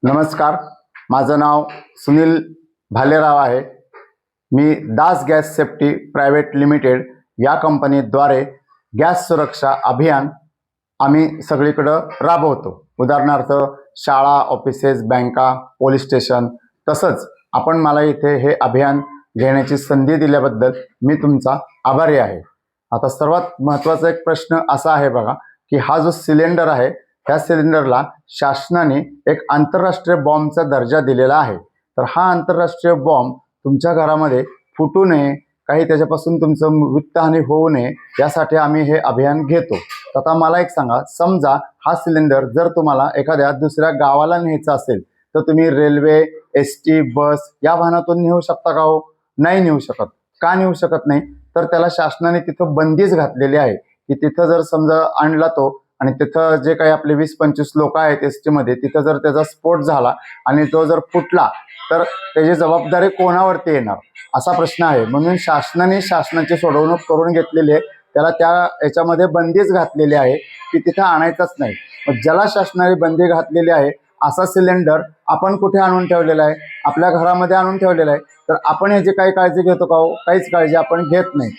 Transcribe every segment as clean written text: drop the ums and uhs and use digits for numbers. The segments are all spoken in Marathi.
नमस्कार, माझं नाव सुनील भालेराव आहे। मी Das gas safety private limited या कंपनीद्वारे गॅस सुरक्षा अभियान आम्ही सगळीकडं राबवतो। उदाहरणार्थ शाळा, ऑफिसेस, बँका, पोलीस स्टेशन, तसंच आपण मला इथे हे अभियान घेण्याची संधी दिल्याबद्दल मी तुमचा आभारी आहे। आता सर्वात महत्त्वाचा एक प्रश्न असा आहे बघा की हा जो सिलेंडर आहे त्या सिलेंडरला शासनाने एक आंतरराष्ट्रीय बॉम्बचा दर्जा दिलेला आहे। तर हा आंतरराष्ट्रीय बॉम्ब तुमच्या घरामध्ये फुटू नये, काही त्याच्यापासून तुमचं वित्तहानी होऊ नये यासाठी आम्ही हे अभियान घेतो। आता मला एक सांगा, समजा हा सिलेंडर जर तुम्हाला एखाद्या दुसऱ्या गावाला न्यायचा असेल तर तुम्ही रेल्वे, एसटी, बस या वाहनातून नेऊ शकता का हो? नाही नेऊ शकत। का नेऊ शकत नाही? तर त्याला शासनाने तिथं बंदीच घातलेली आहे की तिथं जर समजा आणला तो आणि तिथं जे काही आपले 20-25 लोक आहेत एसटी मध्ये, तिथं जर त्याचा स्फोट झाला आणि तो जर फुटला तर त्याची जबाबदारी कोणावरती येणार असा प्रश्न आहे। म्हणून शासनाची सोडवणूक करून घेतलेली आहे, त्याला त्या याच्यामध्ये बंदीच घातलेली आहे की तिथं आणायचंच नाही। मग ज्याला शासनाने बंदी घातलेली आहे असा सिलेंडर आपण कुठे आणून ठेवलेला आहे? आपल्या घरामध्ये आणून ठेवलेला आहे। तर आपण ह्याची काही काळजी घेतो का हो? काहीच काळजी आपण घेत नाही।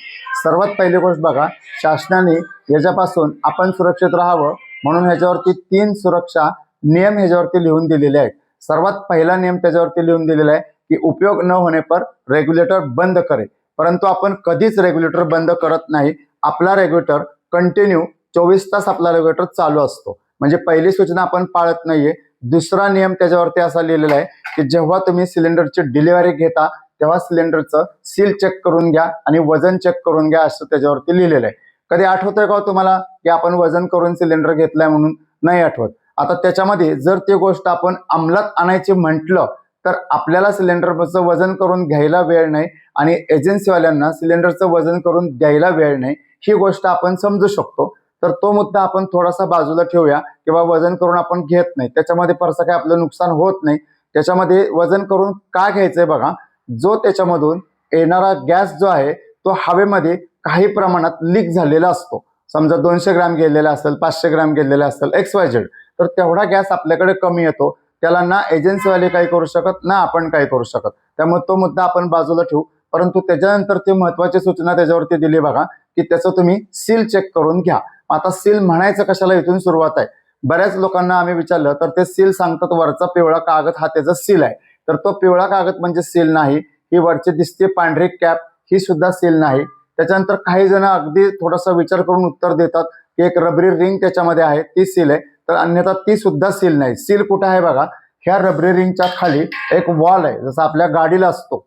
सर्वात पहिली गोष्ट बघा, शासनाने याच्यापासून आपण सुरक्षित राहावं म्हणून ह्याच्यावरती 3 सुरक्षा नियम ह्याच्यावरती लिहून दिलेले आहेत। सर्वात पहिला नियम त्याच्यावरती लिहून दिलेला आहे की उपयोग न होने पर रेग्युलेटर बंद करे। परंतु आपण कधीच रेग्युलेटर बंद करत नाही। आपला रेग्युलेटर कंटिन्यू 24 तास आपला रेग्युलेटर चालू असतो। म्हणजे पहिली सूचना आपण पाळत नाहीये। दुसरा नियम त्याच्यावरती असा लिहिलेला आहे की जेव्हा तुम्ही सिलेंडरची डिलिव्हरी घेता तेव्हा सिलेंडरचं सील चेक करून घ्या आणि वजन चेक करून घ्या असं त्याच्यावरती लिहिलेलं आहे। कधी आठवतंय का तुम्हाला की आपण वजन करून सिलेंडर घेतलाय म्हणून? नाही आठवत। आता त्याच्यामध्ये जर ती गोष्ट आपण अंमलात आणायची म्हटलं तर आपल्याला सिलेंडरचं वजन करून घ्यायला वेळ नाही आणि एजन्सीवाल्यांना सिलेंडरचं वजन करून द्यायला वेळ नाही, ही गोष्ट आपण समजू शकतो। तर तो मुद्दा आपण थोडासा बाजूला ठेवूया किंवा वजन करून आपण घेत नाही, त्याच्यामध्ये फारसं काही आपलं नुकसान होत नाही। त्याच्यामध्ये वजन करून का घ्यायचंय बघा, जो त्याच्यामधून येणारा गॅस जो आहे तो हवेमध्ये काही प्रमाणात लीक झालेला असतो। समजा 200 ग्रॅम गेलेला असेल, 500 ग्रॅम गेलेला असेल, XYZ, तर तेवढा गॅस आपल्याकडे कमी येतो। त्याला ना एजन्सीवाले काही करू शकत ना आपण काही करू शकत। त्यामुळे तो मुद्दा आपण बाजूला ठेवू। परंतु त्याच्यानंतर ती महत्वाची सूचना त्याच्यावरती दिली बघा की त्याचं तुम्ही सील चेक करून घ्या। आता सील म्हणायचं कशाला, इथून सुरुवात आहे। बऱ्याच लोकांना आम्ही विचारलं तर ते सील सांगतात वरचा पिवळा कागद हा त्याचा सील आहे। तर तो पिवळा कागद म्हणजे सील नाही, ही वरची दिसते पांढरी कॅप ही सुद्धा सील नाही। त्याच्यानंतर काही जण अगदी थोडासा विचार करून उत्तर देतात की एक रबरी रिंग त्याच्यामध्ये आहे ती सील आहे, तर अन्यथा ती सुद्धा सील नाही। सील कुठे आहे बघा, ह्या रबरी रिंगच्या खाली एक वॉल आहे, जसं आपल्या गाडीला असतो।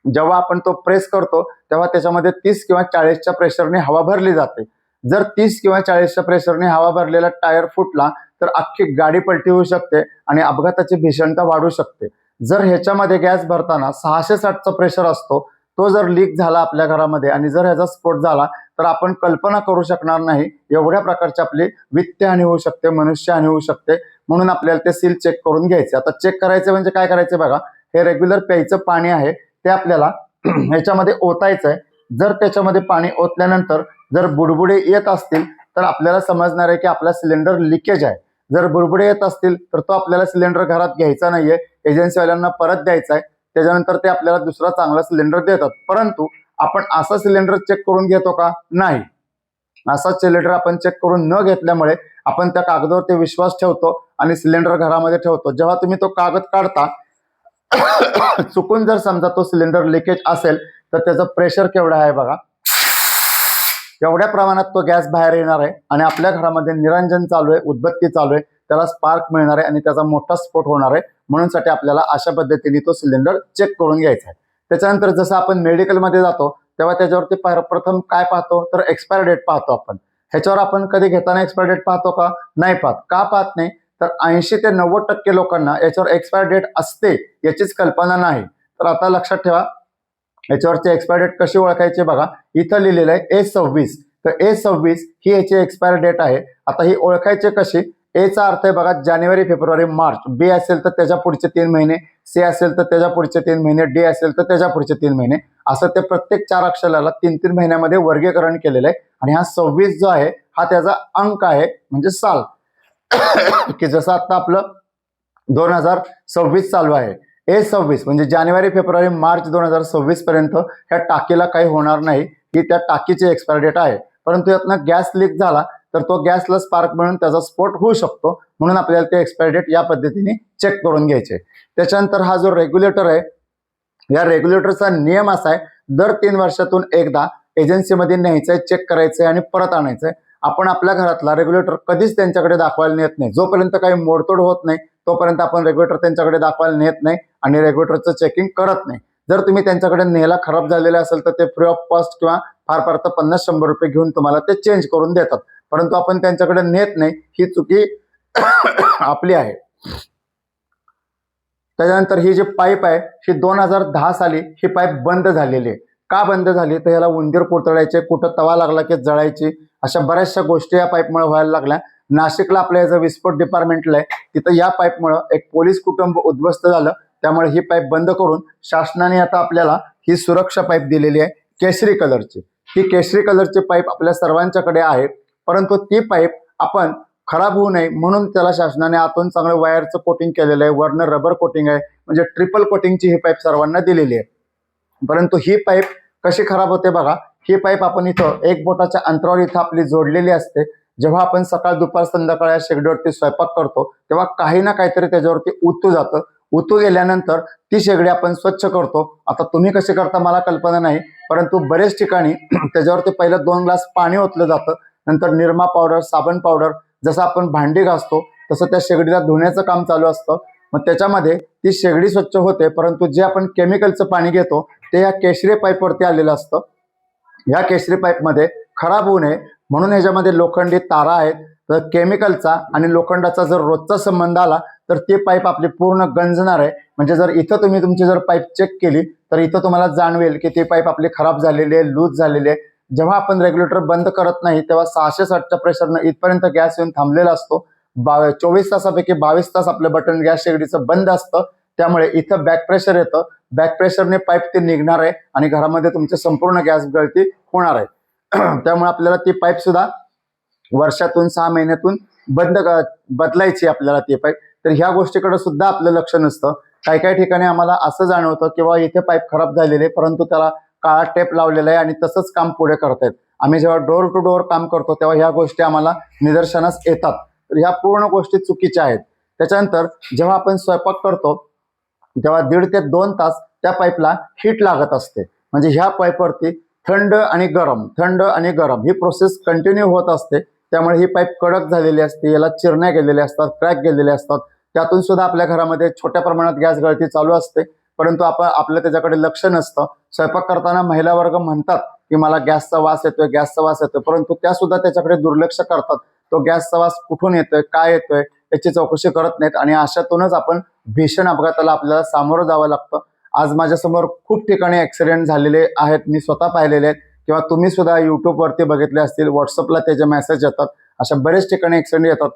जेव्हा आपण तो प्रेस करतो तेव्हा त्याच्यामध्ये 30 किंवा 40च्या प्रेशरने हवा भरली जाते। जर 30 किंवा 40च्या प्रेशरने हवा भरलेला टायर फुटला तर अख्खी गाडी पलटी होऊ शकते आणि अपघाताची भीषणता वाढू शकते। जर ह्याच्यामध्ये गॅस भरताना 660चा प्रेशर असतो, तो जर लीक झाला आपल्या घरामध्ये आणि जर ह्याचा स्फोट झाला तर आपण कल्पना करू शकणार नाही एवढ्या प्रकारची आपली वित्तहानी होऊ शकते, मनुष्यहानी होऊ शकते। म्हणून आपल्याला ते सील चेक करून घ्यायचे। आता चेक करायचे म्हणजे काय करायचे बघा, हे रेग्युलर प्यायचं पाणी आहे ते आपल्याला ह्याच्यामध्ये ओतायचं आहे। जर त्याच्यामध्ये पाणी ओतल्यानंतर जर बुडबुडे येत असतील तर आपल्याला समजणार आहे की आपला सिलेंडर लिकेज आहे। जर बुडबुडे येत असतील तर तो आपल्याला सिलेंडर घरात घ्यायचा नाहीये, एजन्सीवाल्यांना परत द्यायचा आहे। त्याच्यानंतर ते आपल्याला दुसरा चांगला सिलेंडर देतात। परंतु आपण असा सिलेंडर चेक करून घेतो का? नाही। असा सिलेंडर आपण चेक करून न घेतल्यामुळे आपण त्या कागदावरती विश्वास ठेवतो आणि सिलेंडर घरामध्ये ठेवतो। जेव्हा तुम्ही तो कागद काढता चुकून जर समजा तो सिलेंडर लिकेज असेल तर त्याचं प्रेशर केवढं आहे बघा, एवढ्या प्रमाणात तो गॅस बाहेर येणार आहे आणि आपल्या घरामध्ये निरंजन चालू आहे, उदबत्ती चालू आहे, त्याला स्पार्क मिळणार आहे आणि त्याचा मोठा स्फोट होणार आहे। म्हणूनसाठी आपल्याला अशा पद्धतीने तो सिलेंडर चेक करून घ्यायचा आहे। त्याच्यानंतर जसं आपण मेडिकलमध्ये जातो तेव्हा त्याच्यावरती प्रथम काय पाहतो तर एक्सपायर डेट पाहतो आपण। ह्याच्यावर आपण कधी घेताना एक्सपायर डेट पाहतो का? नाही पाहत। का पाहत नाही? तर 80 ते 90% लोकांना याच्यावर एक्सपायर डेट असते याचीच कल्पना नाही। तर आता लक्षात ठेवा, याच्यावरची एक्सपायर डेट कशी ओळखायची बघा, इथं लिहिलेलं आहे A26, तर A26 ही याची एक्सपायर डेट आहे। आता ही ओळखायची कशी? ए चा अर्थ आहे बघा जानेवारी, फेब्रुवारी, मार्च, बी असेल तर त्याच्या पुढचे 3 महिने, सी असेल तर त्याच्या पुढचे 3 महिने, डी असेल तर त्याच्या पुढचे 3 महिने, असं ते प्रत्येक 4 अक्षराला 3-3 महिन्यामध्ये वर्गीकरण केलेलं आहे। आणि हा 26 जो आहे हा त्याचा अंक आहे, म्हणजे साल की जसं आता आपलं 2026 चालू आहे. A26 म्हणजे जानेवारी फेब्रुवारी मार्च 2026 पर्यंत ह्या टाकीला काही होणार नाही, ही त्या टाकीची एक्सपायरी डेट आहे. परंतु यातनं गॅस लीक झाला तर तो गॅसला स्पार्क मिळून त्याचा स्फोट होऊ शकतो, म्हणून आपल्याला ते एक्सपायरी डेट या पद्धतीने चेक करून घ्यायचे. त्याच्यानंतर हा जो रेग्युलेटर आहे, या रेग्युलेटरचा नियम असा आहे, दर 3 वर्षातून एकदा एजन्सीमध्ये न्यायचंय, चेक करायचंय आणि परत आणायचंय. आपण आपल्या घरातला रेग्युलेटर कधीच त्यांच्याकडे दाखवायला नेत नाही. जोपर्यंत काही मोडतोड होत नाही तोपर्यंत आपण रेग्युलेटर त्यांच्याकडे दाखवायला नेत नाही आणि रेग्युलेटरचं चेकिंग करत नाही. जर तुम्ही त्यांच्याकडे नेला खराब झालेला असेल तर ते फ्री ऑफ कॉस्ट किंवा फार फार तर 50-100 रुपये घेऊन तुम्हाला ते चेंज करून देतात. परंतु आपण त्यांच्याकडे नेत नाही, ही चुकी आपली आहे. त्याच्यानंतर ही जी पाईप आहे ही 2010 साली ही पाईप बंद झालेली आहे. का बंद झाली तर याला उंदीर कुरतडायचे, कुठं तवा लागला की जळायची, अशा बऱ्याचशा गोष्टी या पाईपमुळे व्हायला लागल्या. नाशिकला आपल्या याचं विस्फोट डिपार्टमेंटला आहे, तिथं या पाईपमुळे एक पोलीस कुटुंब उद्ध्वस्त झालं. त्यामुळे ही पाईप बंद करून शासनाने आता आपल्याला ही सुरक्षा पाईप दिलेली आहे केशरी कलरची. ही केशरी कलरची पाईप आपल्या सर्वांच्याकडे आहे, परंतु ती पाईप आपण खराब होऊ नये म्हणून त्याला शासनाने आतून चांगलं वायरचं कोटिंग केलेलं आहे, वरनं रबर कोटिंग आहे, म्हणजे ट्रिपल कोटिंगची ही पाईप सर्वांना दिलेली आहे. परंतु ही पाईप कशी खराब होते बघा. ही पाईप आपण इथं 1 बोटाच्या अंतरावर इथं आपली जोडलेली असते. जेव्हा आपण सकाळ दुपार संध्याकाळ या शेगडीवरती स्वयंपाक करतो तेव्हा काही ना काहीतरी त्याच्यावरती उतू जातं. उतू गेल्यानंतर ती शेगडी आपण स्वच्छ करतो. आता तुम्ही कसे करता मला कल्पना नाही, परंतु बरेच ठिकाणी त्याच्यावरती पहिलं 2 ग्लास पाणी ओतलं जातं, नंतर निरमा पावडर, साबण पावडर, जसं आपण भांडी घासतो तसं त्या शेगडीला धुण्याचं काम चालू असतं. मग त्याच्यामध्ये ती शेगडी स्वच्छ होते, परंतु जे आपण केमिकलचं पाणी घेतो ते या केशरी पाईपवरती आलेलं असतं. या केशरी पाईपमध्ये खराब होऊ नये म्हणून ह्याच्यामध्ये लोखंडी तारा आहेत. तर केमिकलचा आणि लोखंडाचा जर रोजचा संबंध आला तर ती पाईप आपली पूर्ण गंजणार आहे. म्हणजे जर इथं तुम्ही तुमची जर पाईप चेक केली तर इथं तुम्हाला जाणवेल की ती पाईप आपली खराब झालेली आहे, लूज झालेली आहे. जेव्हा आपण रेग्युलेटर बंद करत नाही तेव्हा 660च्या प्रेशरनं इथपर्यंत गॅस येऊन थांबलेला असतो. 24 तासापैकी 22 तास आपलं बटन गॅस शेगडीचं बंद असतं. त्यामुळे इथं बॅक प्रेशर येतं, बॅक प्रेशरने पाईप ती निघणार आहे आणि घरामध्ये तुमचे संपूर्ण गॅस गळती होणार आहे. त्यामुळे आपल्याला ती पाईप सुद्धा वर्षातून 6 महिन्यातून बदलायची आपल्याला ती पाईप. तर ह्या गोष्टीकडे सुद्धा आपलं लक्ष नसतं. काही ठिकाणी आम्हाला असं जाणवतं किंवा इथे पाईप खराब झालेले परंतु त्याला काळा टेप लावलेला आहे आणि तसंच काम पुढे करतायत. आम्ही जेव्हा डोअर टू डोअर काम करतो तेव्हा ह्या गोष्टी आम्हाला निदर्शनास येतात. तर ह्या पूर्ण गोष्टी चुकीच्या आहेत. त्याच्यानंतर जेव्हा आपण स्वयंपाक करतो तेव्हा 1.5 ते 2 तास त्या पाईपला हीट लागत असते. म्हणजे ह्या पाईपवरती थंड आणि गरम ही प्रोसेस कंटिन्यू होत असते. त्यामुळे ही पाईप कडक झालेली असते, याला चिरण्या गेलेल्या असतात, क्रॅक गेलेले असतात. त्यातून सुद्धा आपल्या घरामध्ये छोट्या प्रमाणात गॅस गळती चालू असते, परंतु आपलं त्याच्याकडे लक्ष नसतं. स्वयंपाक करताना महिला वर्ग म्हणतात की मला गॅसचा वास येतोय, परंतु त्या सुद्धा त्याच्याकडे दुर्लक्ष करतात. तो गॅसचा वास कुठून येतोय, काय येतोय याची चौकशी करत नाहीत आणि अशातूनच आपण भीषण अपघाताला आपल्याला सामोरं जावं लागतं. आज माझ्यासमोर खूप ठिकाणी ऍक्सिडेंट झालेले आहेत, मी स्वतः पाहिलेले आहेत किंवा तुम्ही सुद्धा युट्यूबवरती बघितले असतील, व्हॉट्सअपला त्याचे मेसेज येतात. अशा बरेच ठिकाणी ऍक्सिडेंट येतात.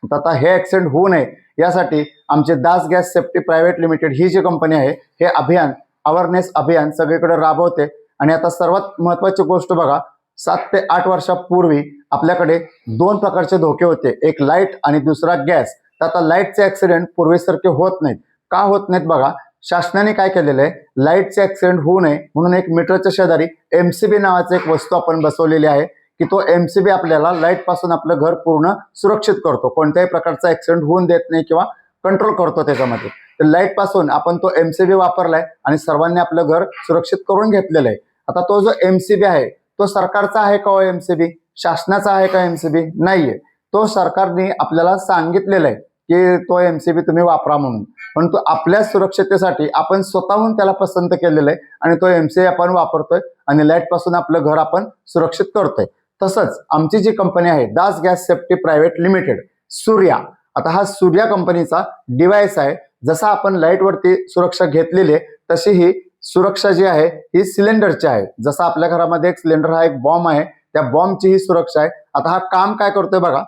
तर आता हे ऍक्सिडेंट होऊ नये यासाठी आमचे Das gas safety private limited ही जी कंपनी आहे हे अभियान, अवेअरनेस अभियान सगळीकडे राबवते. आणि आता सर्वात महत्वाची गोष्ट बघा, 7 ते 8 वर्षापूर्वी आपल्याकडे 2 प्रकारचे धोके होते, एक लाईट आणि दुसरा गॅस. तर आता लाईटचे ऍक्सिडेंट पूर्वीसारखे होत नाहीत. का होत नाहीत बघा, शासनाने काय केलेलं आहे, लाईटचे ऍक्सिडेंट होऊ नये म्हणून एक मीटरच्या शेजारी MCB नावाची एक वस्तू आपण बसवलेली आहे की तो MCB आपल्याला लाईट पासून आपलं घर पूर्ण सुरक्षित करतो, कोणत्याही प्रकारचा ऍक्सिडेंट होऊन देत नाही किंवा कंट्रोल करतो त्याच्यामध्ये. तर लाईट पासून आपण तो MCB वापरलाय आणि सर्वांनी आपलं घर सुरक्षित करून घेतलेलं आहे. आता तो जो MCB आहे तो सरकारचा आहे का MCB, शासनाचा आहे का MCB? नाहीये. तो सरकारने आपल्याला सांगितलेला आहे की तो MCB तुम्ही वापरा म्हणून, परंतु आपल्या सुरक्षितेसाठी आपण स्वतःहून त्याला पसंत केलेलं आहे आणि तो MCB आपण वापरतोय आणि लाईट पासून आपलं घर आपण सुरक्षित करतोय. तसंच आमची जी कंपनी आहे Das gas safety private limited, Surya. आता हा सूर्या कंपनीचा डिव्हाइस आहे. जसा आपण लाईटवरती सुरक्षा घेतलेली आहे तशी ही सुरक्षा जी आहे ही सिलेंडरची आहे. जसा आपल्या घरामध्ये एक सिलेंडर हा एक बॉम्ब आहे, त्या बॉम्बची ही सुरक्षा आहे. आता हा काम काय करतोय बघा,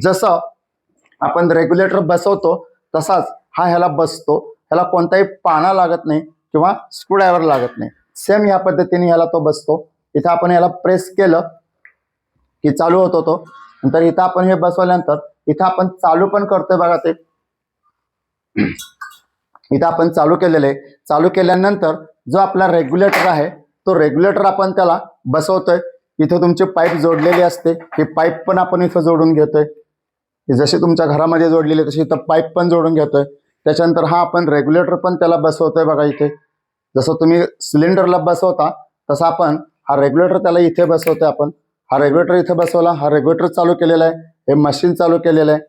जसं आपण रेग्युलेटर बसवतो तसाच हा ह्याला बसतो, ह्याला कोणताही पाना लागत नाही किंवा स्क्रूड्रायव्हर लागत नाही. सेम या पद्धतीने ह्याला तो बसतो. इथं आपण ह्याला प्रेस केलं की चालू होतो तो. नंतर इथं आपण हे बसवल्यानंतर इथं आपण चालू पण करतोय बघा ते. इथं आपण चालू केलेलं आहे. चालू केल्यानंतर जो आपला रेग्युलेटर आहे तो रेग्युलेटर आपण त्याला बसवतोय. इथं तुमची पाईप जोडलेली असते, ही पाईप पण आपण इथं जोडून घेतोय. जशी तुमच्या घरामध्ये जोडलेली तशी इथं पाईप पण जोडून घेतोय. त्याच्यानंतर हा आपण रेग्युलेटर पण त्याला बसवतोय बघा. इथे जसं तुम्ही सिलेंडरला बसवता तसं आपण हा रेग्युलेटर त्याला इथे बसवतोय. आपण हा रेग्युलेटर इथे बसवला, हा रेग्युलेटर चालू केलेला आहे, हे मशीन चालू केलेलं आहे.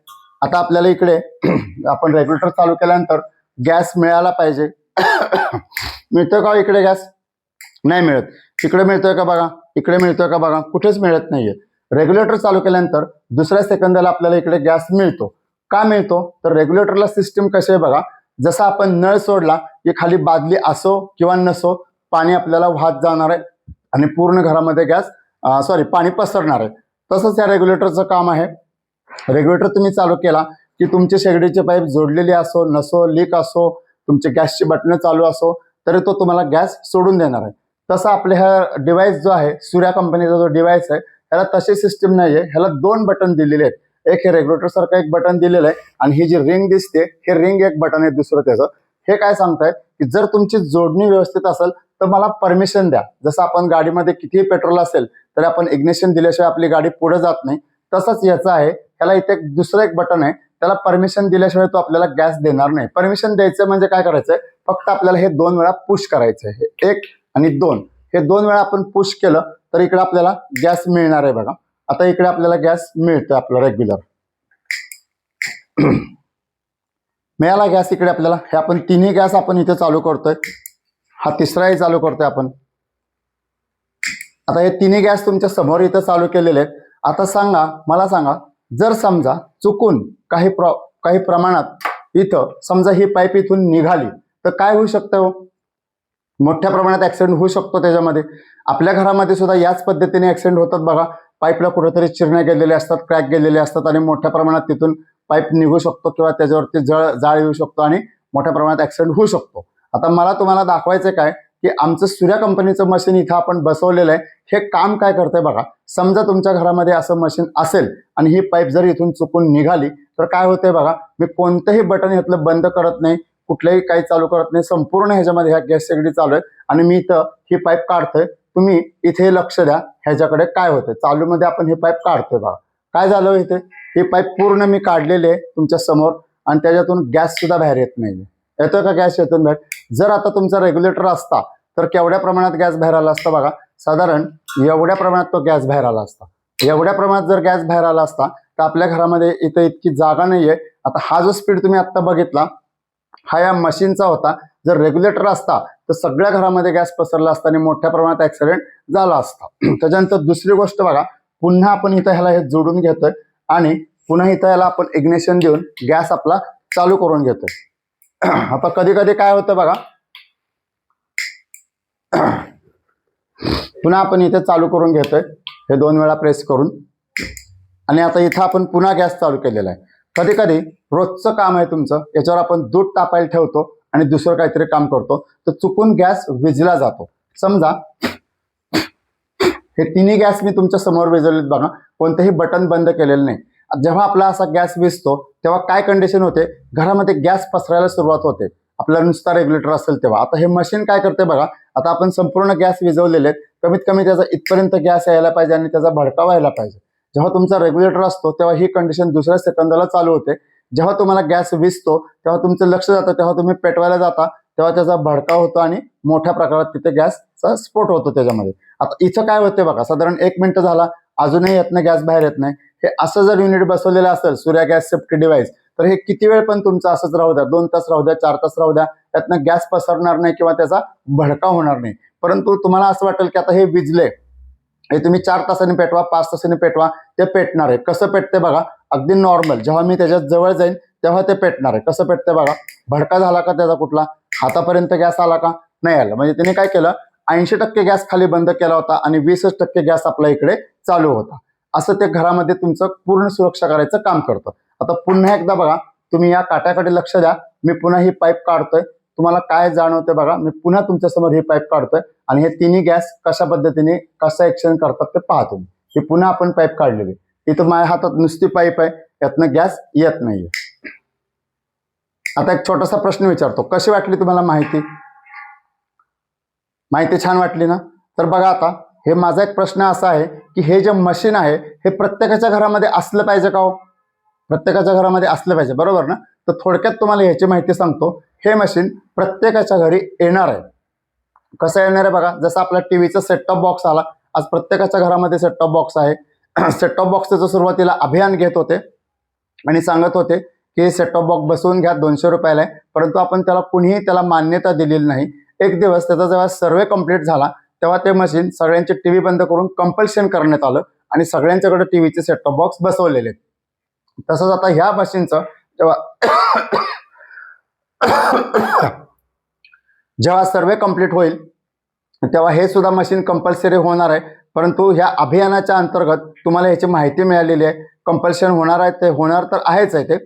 आता आपल्याला इकडे आपण रेग्युलेटर चालू केल्यानंतर गॅस मिळाला पाहिजे. मिळतोय का इकडे गॅस? नाही मिळत. इकडे मिळतोय का बघा, इकडे मिळतोय का बघा, कुठेच मिळत नाहीये. रेग्युलेटर चालू केल्यानंतर दुसऱ्या सेकंदाला आपल्याला इकडे गॅस मिळतो. का मिळतो तर रेग्युलेटरला सिस्टीम कशी आहे बघा, जसा आपण नळ सोडला की खाली बादली असो किंवा नसो पाणी आपल्याला वाहत जाणार आहे आणि पूर्ण घरामध्ये पाणी पसरणार आहे. तसंच या रेग्युलेटरचं काम आहे. रेग्युलेटर तुम्ही चालू केला की तुमची शेगडीची पाईप जोडलेली असो नसो, लीक असो, तुमची गॅसची बटणं चालू असो तरी तो तुम्हाला गॅस सोडून देणार आहे. तसं आपल्या ह्या डिव्हाइस जो आहे, सूर्या कंपनीचा जो डिव्हाइस आहे, ह्याला तशी सिस्टीम नाहीये. ह्याला 2 बटन दिलेले आहेत. एक हे रेग्युलेटर सारखं एक बटन दिलेलं आहे आणि ही जी रिंग दिसते हे रिंग एक बटन आहे दुसरं त्याचं. हे काय सांगतायत की जर तुमची जोडणी व्यवस्थित असेल तर मला परमिशन द्या. जसं आपण गाडीमध्ये कितीही पेट्रोल असेल तरी आपण इग्निशन दिल्याशिवाय आपली गाडी पुढे जात नाही, तसंच याचं आहे. ह्याला इथे दुसरं एक बटन आहे, त्याला परमिशन दिल्याशिवाय तो आपल्याला गॅस देणार नाही. परमिशन द्यायचं म्हणजे काय करायचंय, फक्त आपल्याला हे 2 वेळा पुश करायचंय. हे 1 आणि 2 हे 2 वेळा आपण पुश केलं तर इकडे आपल्याला गॅस मिळणार आहे बघा. आता इकडे आपल्याला गॅस मिळतोय आपला रेग्युलर. मिळाला गॅस इकडे आपल्याला. हे आपण तिन्ही गॅस आपण इथे चालू करतोय. हा तिसराही चालू करतोय आपण. आता हे तिन्ही गॅस तुमच्या समोर इथं चालू केलेले आहेत. आता मला सांगा, जर समजा चुकून काही प्रमाणात इथं समजा ही पाईप इथून निघाली तर काय होऊ शकतं हो? मोठ्या प्रमाणात ऍक्सिडेंट होऊ शकतो. त्याच्यामध्ये आपल्या घरामध्ये सुद्धा याच पद्धतीने ऍक्सिडेंट होतात बघा. पाईपला कुठेतरी चिरण्या गेलेल्या असतात, क्रॅक गेलेले असतात आणि मोठ्या प्रमाणात तिथून पाईप निघू शकतो किंवा त्याच्यावरती जाळ येऊ शकतो आणि मोठ्या प्रमाणात ऍक्सिडेंट होऊ शकतो. आता मला तुम्हाला दाखवायचं काय की आमचं सूर्या कंपनीचं मशीन इथं आपण बसवलेलं आहे. हे काम काय करतंय बघा. समजा तुमच्या घरामध्ये असं मशीन असेल आणि ही पाईप जर इथून चुकून निघाली तर काय होतंय बघा, मी कोणतंही बटन ह्यातलं बंद करत नाही, कुठलंही काही चालू करत नाही. संपूर्ण ह्याच्यामध्ये ह्या गॅस शेगडी चालू आहे आणि मी इथं ही पाईप काढतोय. तुम्ही इथे लक्ष द्या ह्याच्याकडे काय होतंय. चालू मध्ये आपण ही पाईप काढतोय बघा. काय झालं इथे, ही पाईप पूर्ण मी काढलेली आहे तुमच्या समोर आणि त्याच्यातून गॅस सुद्धा बाहेर येत नाहीये. येतोय का गॅस? येतून बाहेर. जर आता तुमचा रेग्युलेटर असता तर केवढ्या प्रमाणात गॅस बाहेर आला असता बघा. साधारण एवढ्या प्रमाणात तो गॅस बाहेर आला असता. एवढ्या प्रमाणात जर गॅस बाहेर आला असता तर आपल्या घरामध्ये इथं इतकी जागा नाहीये. आता हा जो स्पीड तुम्ही आता बघितला हा या मशीनचा होता. जर रेग्युलेटर असता तर सगळ्या घरामध्ये गॅस पसरला असता आणि मोठ्या प्रमाणात ऍक्सिडेंट झाला असता. त्याच्यानंतर दुसरी गोष्ट बघा, पुन्हा आपण इथं ह्याला हे जोडून घेतोय आणि पुन्हा इथं याला आपण इग्निशन देऊन गॅस आपला चालू करून घेतोय. आता कधी कधी काय होतं बघा, पुन्हा आपण इथे चालू करून घेतोय हे 2 वेळा प्रेस करून आणि आता इथं आपण पुन्हा गॅस चालू केलेला आहे. कधी कधी रोजचं काम आहे तुमचं, याच्यावर आपण दूध तापायला ठेवतो आणि दुसरं काहीतरी काम करतो तर चुकून गॅस विजला जातो. समजा हे तिन्ही गॅस मी तुमच्या समोर विजवलेत बघा, कोणतेही बटन बंद केलेलं नाही. जेव्हा आपला असा गॅस विजतो तेव्हा काय कंडिशन होते, घरामध्ये गॅस पसरायला सुरुवात होते. आपला नुसता रेग्युलेटर असेल तेव्हा. आता हे मशीन काय करते बघा, आता आपण संपूर्ण गॅस विजवलेले आहेत, कमीत कमी त्याचा इथपर्यंत गॅस यायला पाहिजे आणि त्याचा भडका व्हायला पाहिजे. जेव्हा तुमचा रेग्युलेटर असतो तेव्हा ही कंडिशन दुसऱ्या सेकंदाला चालू होते. जेव्हा तुम्हाला गॅस विजतो तेव्हा तुमचं लक्ष जातं, तेव्हा तुम्ही पेटवायला जाता तेव्हा त्याचा भडका होतो आणि मोठ्या प्रकारात तिथे गॅसचा स्फोट होतो त्याच्यामध्ये. आता इथं काय होते बघा, साधारण 1 मिनिट झाला अजूनही यातनं गॅस बाहेर येत नाही. हे असं जर युनिट बसवलेलं असेल सूर्या गॅस सेफ्टी डिव्हाइस तर हे किती वेळ पण तुमचं असंच राहू द्या, 2 तास राहू द्या, 4 तास राहू द्या, त्यातनं गॅस पसरणार नाही किंवा त्याचा भडका होणार नाही. परंतु तुम्हाला असं वाटेल की आता हे विजले, हे तुम्ही 4 तासांनी पेटवा, 5 तासांनी पेटवा, ते पेटणार आहे. कसं पेटते बघा, अगदी नॉर्मल. जेव्हा मी त्याच्या जवळ जाईन तेव्हा ते पेटणार आहे. कसं पेटते बघा, भडका झाला का त्याचा कुठला, हातापर्यंत गॅस आला का, नाही आला. म्हणजे त्याने काय केलं, 80% गॅस खाली बंद केला होता आणि 20% गॅस आपल्या इकडे चालू होता. असं ते घरामध्ये तुमचं पूर्ण सुरक्षा करायचं काम करतं. आता पुन्हा एकदा बघा, तुम्ही या काट्याकडे लक्ष द्या. मी पुन्हा ही पाईप काढतोय, तुम्हाला काय जाणवते बघा. मी पुन्हा तुमच्या समोर ही पाईप काढतोय आणि हे तिन्ही गॅस कशा पद्धतीने कसं ऍक्शन करतात ते पहा तुम्ही. ही पुन्हा आपण पाईप काढलेली. इथं माझ्या हातात नुसती पाईप आहे, यातनं गॅस येत नाहीये. आता एक छोटासा प्रश्न विचारतो, कशी वाटली तुम्हाला माहिती? माहिती छान वाटली ना? तर बघा आता हे माझा एक प्रश्न असा आहे की हे जे मशीन आहे हे प्रत्येकाच्या घरामध्ये असलं पाहिजे का हो? प्रत्येकाच्या घरामध्ये असलं पाहिजे, बरोबर ना? तर थोडक्यात तुम्हाला ह्याची माहिती सांगतो. हे मशीन प्रत्येकाच्या घरी येणार आहे. कसं येणार आहे बघा, जसं आपला टीव्हीचा सेटटॉप बॉक्स आला, आज प्रत्येकाच्या घरामध्ये सेटटॉप बॉक्स आहे. सेटटॉप बॉक्सचं सुरुवातीला अभियान घेत होते आणि सांगत होते की सेटटॉप बॉक्स बसवून घ्या, 200 रुपयाला आहे. परंतु आपण कुणीही त्याला मान्यता दिलेली नाही. एक दिवस त्याचा जेव्हा सर्वे कंप्लीट झाला तेव्हा ते मशीन सगळ्यांचे टीव्ही बंद करून कंपल्शन करण्यात आलं आणि सगळ्यांच्याकडे टीव्हीचे सेटटॉप बॉक्स बसवलेले आहेत. तसंच आता ह्या मशीनचं जेव्हा सर्वे कंप्लीट होईल तेव्हा हे सुद्धा मशीन कंपल्सरी होणार आहे. परंतु ह्या अभियानाच्या अंतर्गत तुम्हाला ह्याची माहिती मिळालेली आहे. कंपल्शन होणार आहे, ते होणार तर आहेच आहे ते.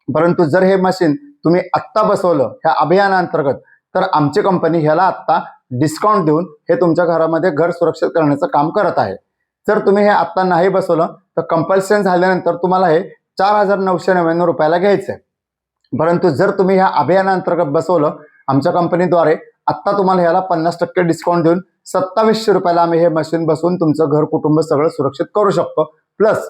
परंतु जर हे मशीन तुम्ही आत्ता बसवलं ह्या अभियानाअंतर्गत तर आमची कंपनी ह्याला आत्ता डिस्काउंट देऊन हे तुमच्या घरामध्ये घर सुरक्षित करण्याचं काम करत आहे. जर तुम्ही हे आत्ता नाही बसवलं तर कंपल्शन झाल्यानंतर तुम्हाला हे 4,999 रुपयाला घ्यायचं आहे. परंतु जर तुम्ही ह्या अभियानाअंतर्गत बसवलं आमच्या कंपनीद्वारे आत्ता तुम्हाला ह्याला 50% डिस्काउंट देऊन 2700 रुपयाला आम्ही हे मशीन बसवून तुमचं घर कुटुंब सगळं सुरक्षित करू शकतो. प्लस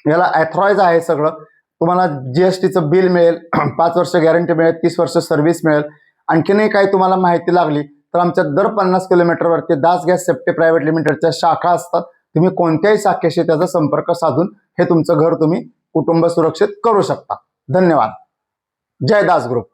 याला ॲथॉराइज आहे सगळं. तुम्हाला GSTचं बिल मिळेल, 5 वर्ष गॅरंटी मिळेल, 30 वर्ष सर्व्हिस मिळेल. आणखीनही काही तुम्हाला माहिती लागली तर आमच्या दर 50 किलोमीटरवरती दास गॅस सेफ्टी प्रायव्हेट लिमिटेडच्या शाखा असतात. तुम्ही कोणत्याही शाखेशी त्याचा संपर्क साधून हे तुमचं घर तुम्ही कुटुंब सुरक्षित करू शकता. धन्यवाद. जय दास ग्रुप.